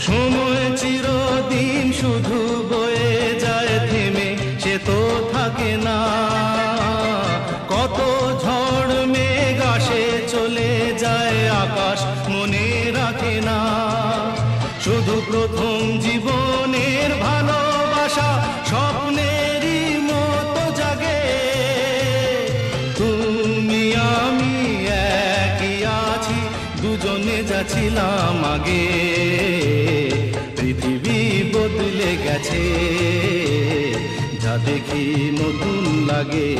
সময় চিরদিন শুধু বয়ে যায় থেমে, সে তো থাকে না। কত ঝড় মেঘ আসে চলে যায়, আকাশ মনে রাখে না। শুধু প্রথম জীবনের ভালোবাসা স্বপ্নেরই মতো জাগে। তুমি আমি একই আছি, দুজনে যাচ্ছিলাম আগে। পৃথিবী বদলে গেছে, যা দেখি নতুন লাগে।